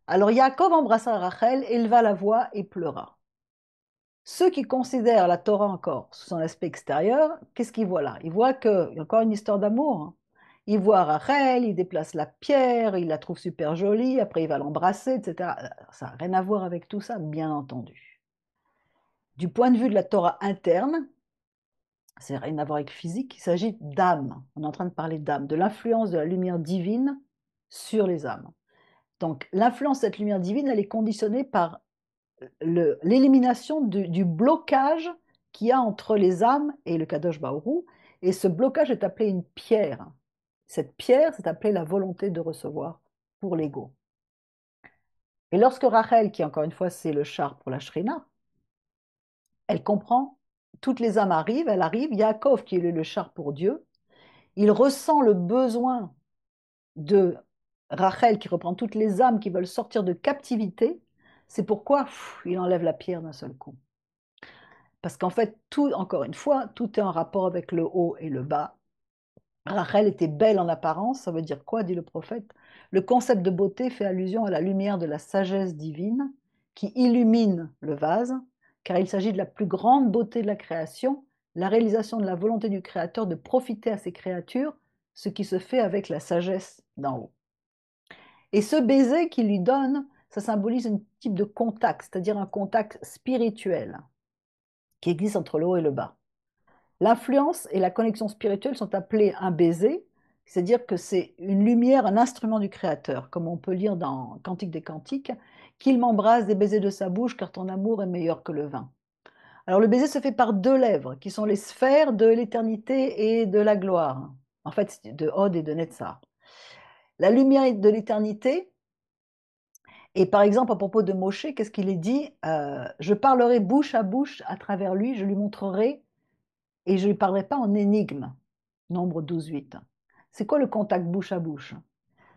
Speaker 1: Alors Yaakov embrassa Rachel, éleva la voix et pleura. Ceux qui considèrent la Torah encore sous son aspect extérieur, qu'est-ce qu'ils voient là? Ils voient qu'il y a encore une histoire d'amour. Hein. Ils voient Rachel, il déplace la pierre, il la trouve super jolie, après il va l'embrasser, etc. Ça n'a rien à voir avec tout ça, bien entendu. Du point de vue de la Torah interne, ça n'a rien à voir avec physique, il s'agit d'âme. On est en train de parler d'âme, de l'influence de la lumière divine sur les âmes. Donc l'influence de cette lumière divine, elle est conditionnée par l'élimination du blocage qu'il y a entre les âmes et le Kadosh Baoru. Et ce blocage est appelé une pierre. Cette pierre, c'est appelé la volonté de recevoir pour l'ego. Et lorsque Rachel, qui encore une fois c'est le char pour la Shrina, elle comprend, toutes les âmes arrivent, elle arrive, Yaakov qui est le char pour Dieu, il ressent le besoin de Rachel qui reprend toutes les âmes qui veulent sortir de captivité, c'est pourquoi il enlève la pierre d'un seul coup. Parce qu'en fait, tout, encore une fois, tout est en rapport avec le haut et le bas. Rachel était belle en apparence, ça veut dire quoi, dit le prophète? Le concept de beauté fait allusion à la lumière de la sagesse divine qui illumine le vase, car il s'agit de la plus grande beauté de la création, la réalisation de la volonté du Créateur de profiter à ses créatures, ce qui se fait avec la sagesse d'en haut. Et ce baiser qu'il lui donne, ça symbolise un type de contact, c'est-à-dire un contact spirituel qui existe entre le haut et le bas. L'influence et la connexion spirituelle sont appelées un baiser, c'est-à-dire que c'est une lumière, un instrument du Créateur, comme on peut lire dans Cantique des Cantiques, qu'il m'embrasse des baisers de sa bouche, car ton amour est meilleur que le vin. Alors le baiser se fait par 2 lèvres, qui sont les sphères de l'éternité et de la gloire, en fait de Hod et de Netzar. La lumière de l'éternité, et par exemple à propos de Moshe, qu'est-ce qu'il est dit? Je parlerai bouche à travers lui, je lui montrerai et je ne lui parlerai pas en énigme. Nombre 12,8. C'est quoi le contact bouche à bouche?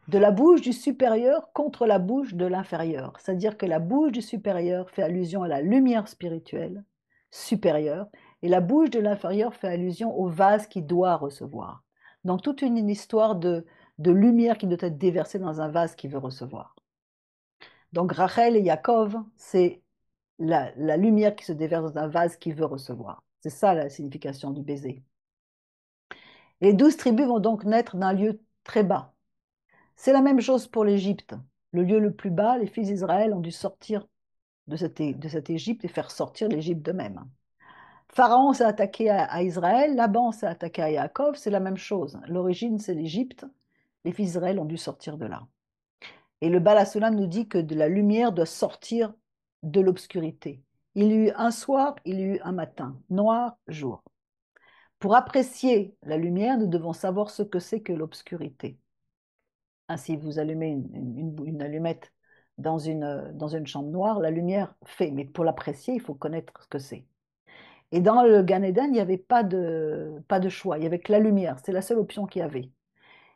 Speaker 1: De la bouche du supérieur contre la bouche de l'inférieur. C'est-à-dire que la bouche du supérieur fait allusion à la lumière spirituelle supérieure et la bouche de l'inférieur fait allusion au vase qui doit recevoir. Donc toute une histoire de lumière qui doit être déversée dans un vase qui veut recevoir. Donc Rachel et Yaakov, c'est la lumière qui se déverse dans un vase qui veut recevoir. C'est ça la signification du baiser. Les 12 tribus vont donc naître d'un lieu très bas. C'est la même chose pour l'Égypte. le lieu le plus bas, les fils d'Israël ont dû sortir de cette Égypte et faire sortir l'Égypte d'eux-mêmes. Pharaon s'est attaqué à Israël, Laban s'est attaqué à Yaakov, c'est la même chose. L'origine, c'est l'Égypte. Les fils d'Israël ont dû sortir de là. Et le Baal HaSulam nous dit que de la lumière doit sortir de l'obscurité. Il y a eu un soir, il y a eu un matin, noir, jour. Pour apprécier la lumière, nous devons savoir ce que c'est que l'obscurité. Si vous allumez une allumette dans une chambre noire, la lumière fait, mais pour l'apprécier, il faut connaître ce que c'est. Et dans le Gan Eden, il n'y avait pas de choix, il n'y avait que la lumière, c'est la seule option qu'il y avait.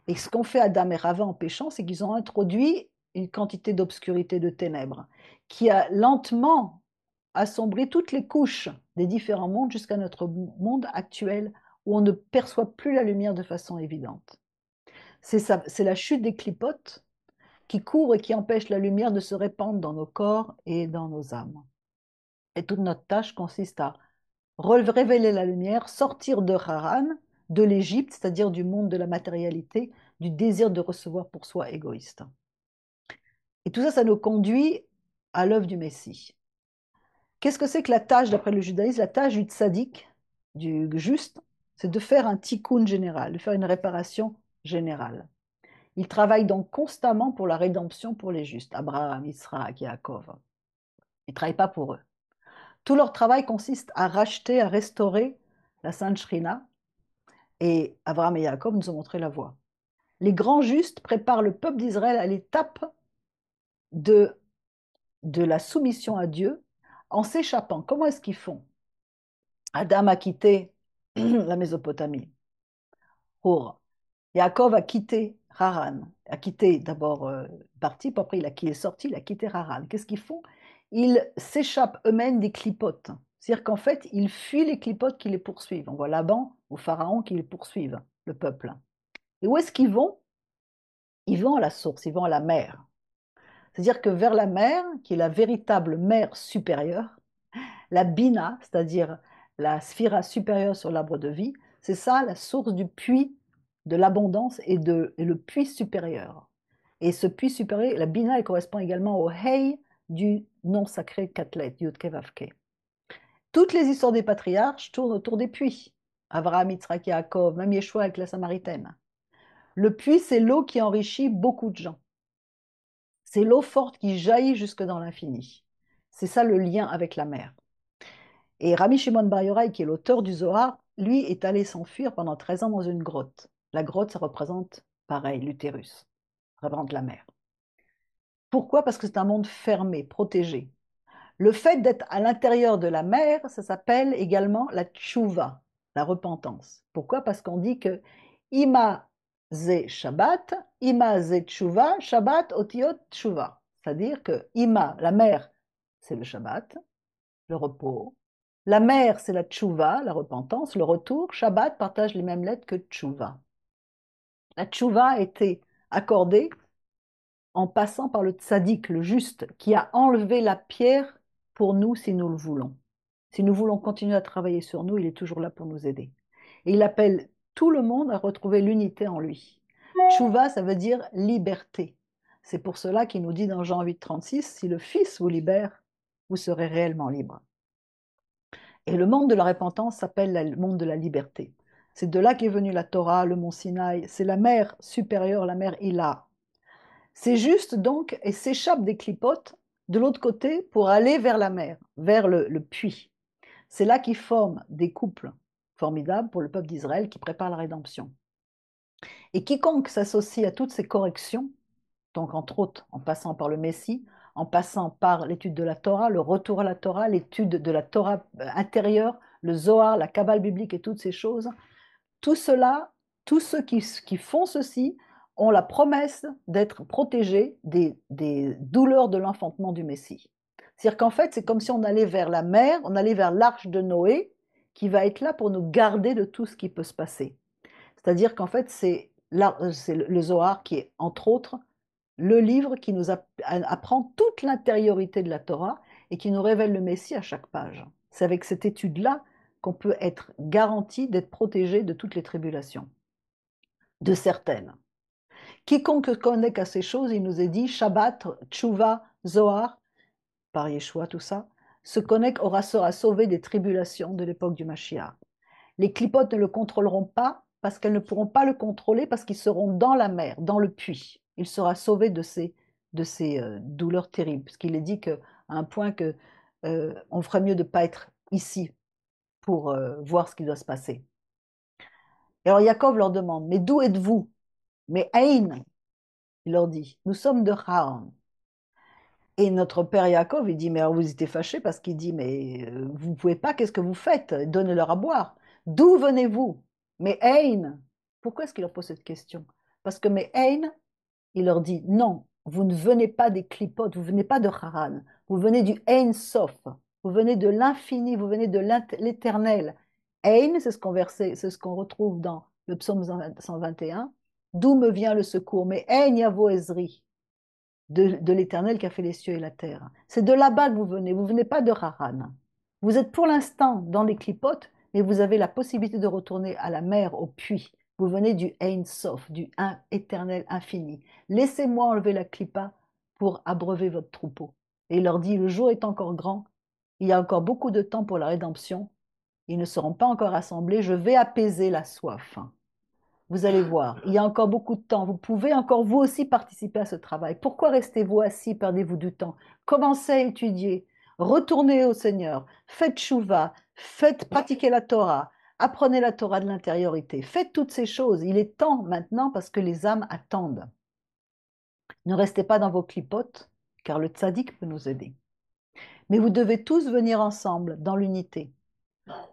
Speaker 1: Et ce qu'ont fait Adam et Rava en péchant, c'est qu'ils ont introduit une quantité d'obscurité, de ténèbres, qui a lentement assombri toutes les couches des différents mondes jusqu'à notre monde actuel, où on ne perçoit plus la lumière de façon évidente. C'est la chute des clipotes qui court et qui empêche la lumière de se répandre dans nos corps et dans nos âmes. Et toute notre tâche consiste à révéler la lumière, sortir de Haran, de l'Égypte, c'est-à-dire du monde de la matérialité, du désir de recevoir pour soi égoïste. Et tout ça, ça nous conduit à l'œuvre du Messie. Qu'est-ce que c'est que la tâche, d'après le judaïsme? La tâche du tzaddik, du juste, c'est de faire un tikkun général, de faire une réparation générale. Il travaille donc constamment pour la rédemption pour les justes, Abraham, Israël, Yaakov. Ils ne travaillent pas pour eux. Tout leur travail consiste à racheter, à restaurer la Sainte Shrina, et Abraham et Yaakov nous ont montré la voie. Les grands justes préparent le peuple d'Israël à l'étape de la soumission à Dieu en s'échappant. Comment est-ce qu'ils font? Adam a quitté la Mésopotamie, Our. Yaakov a quitté Haran, a quitté d'abord parti, puis après il est sorti, il a quitté Haran. Qu'est-ce qu'ils font? Ils s'échappent eux-mêmes des clipotes. C'est-à-dire qu'en fait, ils fuient les clipotes qui les poursuivent. On voit Laban ou Pharaon qui les poursuivent, le peuple. Et où est-ce qu'ils vont? Ils vont à la source, ils vont à la mer. C'est-à-dire que vers la mer, qui est la véritable mer supérieure, la bina, c'est-à-dire la sphira supérieure sur l'arbre de vie, c'est ça la source du puits de l'abondance et le puits supérieur. Et ce puits supérieur, la bina, elle correspond également au hei du nom sacré Katlet, Yudke Vavke. Toutes les histoires des patriarches tournent autour des puits. Abraham, Yitzhak, Yaakov, même Yeshua avec la Samaritaine. Le puits, c'est l'eau qui enrichit beaucoup de gens. C'est l'eau forte qui jaillit jusque dans l'infini. C'est ça le lien avec la mer. Et Rabbi Shimon Bar Yochai, qui est l'auteur du Zohar, lui est allé s'enfuir pendant 13 ans dans une grotte. La grotte, ça représente, pareil, l'utérus, ça représente la mer. Pourquoi? Parce que c'est un monde fermé, protégé. Le fait d'être à l'intérieur de la mer, ça s'appelle également la tchouva, la repentance. Pourquoi? Parce qu'on dit que Ima ze Shabbat, Ima ze tchouva, Shabbat otiot tchouva. C'est-à-dire que Ima, la mer, c'est le Shabbat, le repos. La mer, c'est la tchouva, la repentance, le retour. Shabbat partage les mêmes lettres que tchouva. La tchouva a été accordée en passant par le tzaddik, le juste, qui a enlevé la pierre pour nous si nous le voulons. Si nous voulons continuer à travailler sur nous, il est toujours là pour nous aider. Et il appelle tout le monde à retrouver l'unité en lui. Tchouva, ça veut dire liberté. C'est pour cela qu'il nous dit dans Jean 8,36, si le Fils vous libère, vous serez réellement libre. Et le monde de la repentance s'appelle le monde de la liberté. C'est de là qu'est venue la Torah, le mont Sinaï. C'est la mer supérieure, la mer Ila. C'est juste donc, et s'échappe des clipotes de l'autre côté pour aller vers la mer, vers le puits. C'est là qu'ils forment des couples formidables pour le peuple d'Israël qui prépare la rédemption. Et quiconque s'associe à toutes ces corrections, donc entre autres en passant par le Messie, en passant par l'étude de la Torah, le retour à la Torah, l'étude de la Torah intérieure, le Zohar, la Kabbale biblique et toutes ces choses, tout cela, tous ceux qui font ceci ont la promesse d'être protégés des douleurs de l'enfantement du Messie. C'est-à-dire qu'en fait, c'est comme si on allait vers la mer, on allait vers l'arche de Noé, qui va être là pour nous garder de tout ce qui peut se passer. C'est-à-dire qu'en fait, c'est le Zohar qui est, entre autres, le livre qui nous apprend toute l'intériorité de la Torah et qui nous révèle le Messie à chaque page. C'est avec cette étude-là qu'on peut être garanti d'être protégé de toutes les tribulations, de certaines. Quiconque connaît qu'à ces choses, il nous est dit, Shabbat, Tchouva, Zohar, par Yeshua, tout ça, se connaît sera sauvé des tribulations de l'époque du Mashiach. Les clipotes ne le contrôleront pas parce qu'elles ne pourront pas le contrôler parce qu'ils seront dans la mer, dans le puits. Il sera sauvé de ces douleurs terribles. Parce qu'il est dit qu'à un point que on ferait mieux de ne pas être ici pour voir ce qui doit se passer. Et alors Yaakov leur demande, mais d'où êtes-vous? Mais Aïn, il leur dit, nous sommes de Haran. Et notre père Yaakov, il dit, mais alors vous étiez fâchés parce qu'il dit, mais vous ne pouvez pas, qu'est-ce que vous faites? Donnez-leur à boire. D'où venez-vous? Mais Aïn. Pourquoi est-ce qu'il leur pose cette question? Parce que mais Aïn, il leur dit, non, vous ne venez pas des clipotes, vous ne venez pas de Haran, vous venez du Ein Sof, vous venez de l'infini, vous venez de l'éternel. Ein, c'est ce qu'on retrouve dans le psaume 121, d'où me vient le secours, mais Ein Yavo Ezri, de l'éternel qui a fait les cieux et la terre. C'est de là-bas que vous venez pas de Haran. Vous êtes pour l'instant dans les clipotes, mais vous avez la possibilité de retourner à la mer, au puits. Vous venez du Ein Sof, du éternel infini. Laissez-moi enlever la clipa pour abreuver votre troupeau. Et il leur dit, le jour est encore grand, il y a encore beaucoup de temps pour la rédemption, ils ne seront pas encore assemblés, je vais apaiser la soif. Vous allez voir, il y a encore beaucoup de temps. Vous pouvez encore vous aussi participer à ce travail. Pourquoi restez-vous assis, perdez-vous du temps? Commencez à étudier, retournez au Seigneur, faites chouva, faites pratiquer la Torah, apprenez la Torah de l'intériorité, faites toutes ces choses. Il est temps maintenant parce que les âmes attendent. Ne restez pas dans vos clipotes, car le tzaddik peut nous aider. Mais vous devez tous venir ensemble, dans l'unité.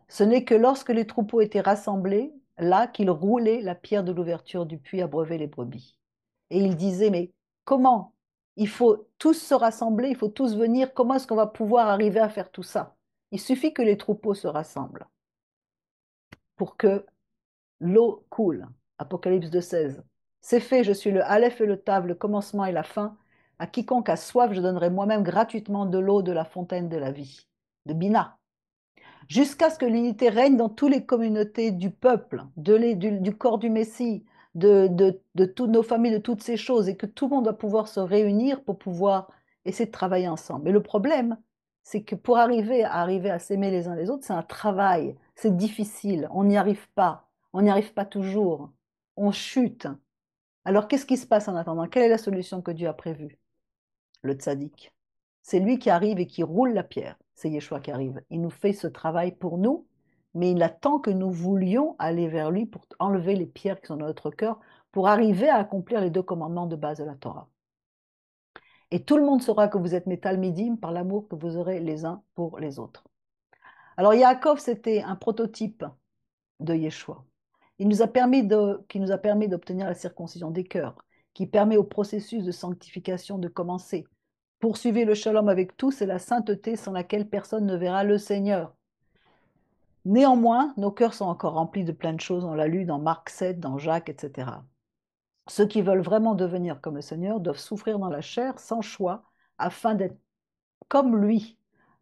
Speaker 1: Ce n'est que lorsque les troupeaux étaient rassemblés, là qu'il roulait la pierre de l'ouverture du puits à breuver les brebis. Et il disait, mais comment? Il faut tous se rassembler, il faut tous venir, comment est-ce qu'on va pouvoir arriver à faire tout ça? Il suffit que les troupeaux se rassemblent pour que l'eau coule. Apocalypse 2,16. C'est fait, je suis le Aleph et le Tav, le commencement et la fin. À quiconque a soif, je donnerai moi-même gratuitement de l'eau de la fontaine de la vie, de Bina. Jusqu'à ce que l'unité règne dans toutes les communautés du peuple, du corps du Messie, de toutes nos familles, de toutes ces choses, et que tout le monde va pouvoir se réunir pour pouvoir essayer de travailler ensemble. Mais le problème, c'est que pour arriver à s'aimer les uns les autres, c'est un travail, c'est difficile, on n'y arrive pas toujours, on chute. Alors qu'est-ce qui se passe en attendant? Quelle est la solution que Dieu a prévue? Le tzaddik. C'est lui qui arrive et qui roule la pierre. C'est Yeshua qui arrive. Il nous fait ce travail pour nous, mais il attend que nous voulions aller vers lui pour enlever les pierres qui sont dans notre cœur, pour arriver à accomplir les 2 commandements de base de la Torah. Et tout le monde saura que vous êtes mes talmidim par l'amour que vous aurez les uns pour les autres. Alors Yaakov, c'était un prototype de Yeshua. Qui nous a permis d'obtenir la circoncision des cœurs, qui permet au processus de sanctification de commencer. Poursuivez le shalom avec tous et la sainteté sans laquelle personne ne verra le Seigneur. Néanmoins, nos cœurs sont encore remplis de plein de choses, on l'a lu dans Marc 7, dans Jacques, etc. Ceux qui veulent vraiment devenir comme le Seigneur doivent souffrir dans la chair sans choix afin d'être comme lui,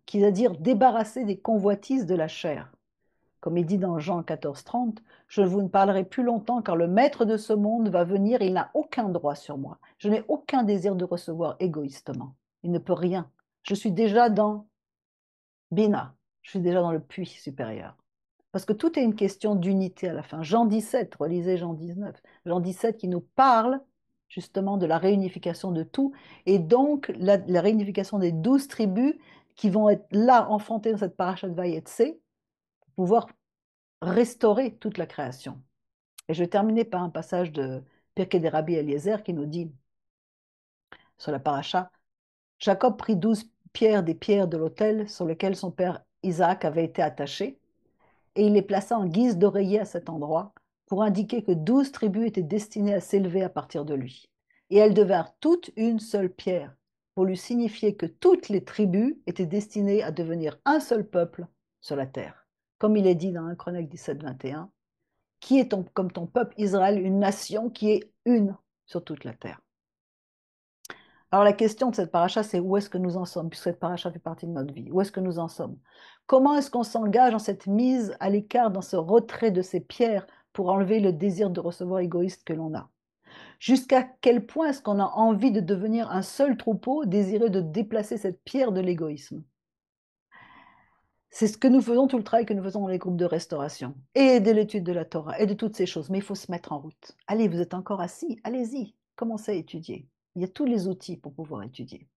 Speaker 1: c'est-à-dire débarrassés des convoitises de la chair. Comme il dit dans Jean 14, 30, « Je ne vous parlerai plus longtemps car le maître de ce monde va venir, il n'a aucun droit sur moi. Je n'ai aucun désir de recevoir égoïstement. Il ne peut rien. Je suis déjà dans Bina, je suis déjà dans le puits supérieur. » Parce que tout est une question d'unité à la fin. Jean 17, relisez Jean 19. Jean 17 qui nous parle justement de la réunification de tout, et donc la réunification des 12 tribus qui vont être là, enfrontées dans cette parashat Vayetse, pour pouvoir restaurer toute la création. Et je vais terminer par un passage de Pirkei de Rabbi Eliezer qui nous dit, sur la paracha, Jacob prit 12 pierres des pierres de l'autel sur lesquelles son père Isaac avait été attaché, et il les plaça en guise d'oreiller à cet endroit, pour indiquer que 12 tribus étaient destinées à s'élever à partir de lui. Et elles devinrent toutes une seule pierre, pour lui signifier que toutes les tribus étaient destinées à devenir un seul peuple sur la terre. Comme il est dit dans 1 Chronique 17, 21, qui est comme ton peuple Israël, une nation qui est une sur toute la terre. Alors la question de cette paracha, c'est où est-ce que nous en sommes, puisque cette paracha fait partie de notre vie. Où est-ce que nous en sommes? Comment est-ce qu'on s'engage dans cette mise à l'écart, dans ce retrait de ces pierres pour enlever le désir de recevoir égoïste que l'on a? Jusqu'à quel point est-ce qu'on a envie de devenir un seul troupeau désireux de déplacer cette pierre de l'égoïsme? C'est ce que nous faisons, tout le travail que nous faisons dans les groupes de restauration et de l'étude de la Torah et de toutes ces choses, mais il faut se mettre en route. Allez, vous êtes encore assis, allez-y, commencez à étudier. Il y a tous les outils pour pouvoir étudier.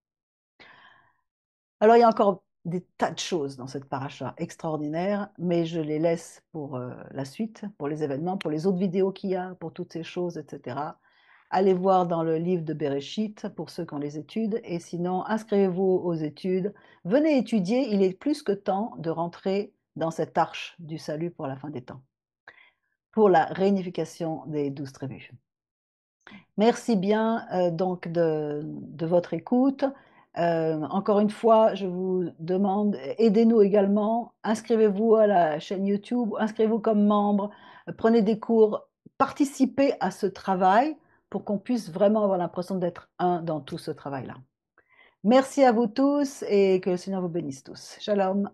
Speaker 1: Alors, il y a encore des tas de choses dans cette paracha extraordinaire, mais je les laisse pour la suite, pour les événements, pour les autres vidéos qu'il y a, pour toutes ces choses, etc. Allez voir dans le livre de Bereshit pour ceux qui ont les études, et sinon, inscrivez-vous aux études. Venez étudier, il est plus que temps de rentrer dans cette arche du salut pour la fin des temps, pour la réunification des 12 tribus. Merci bien donc de votre écoute. Encore une fois, je vous demande, aidez-nous également, inscrivez-vous à la chaîne YouTube, inscrivez-vous comme membre, prenez des cours, participez à ce travail pour qu'on puisse vraiment avoir l'impression d'être un dans tout ce travail-là. Merci à vous tous et que le Seigneur vous bénisse tous. Shalom.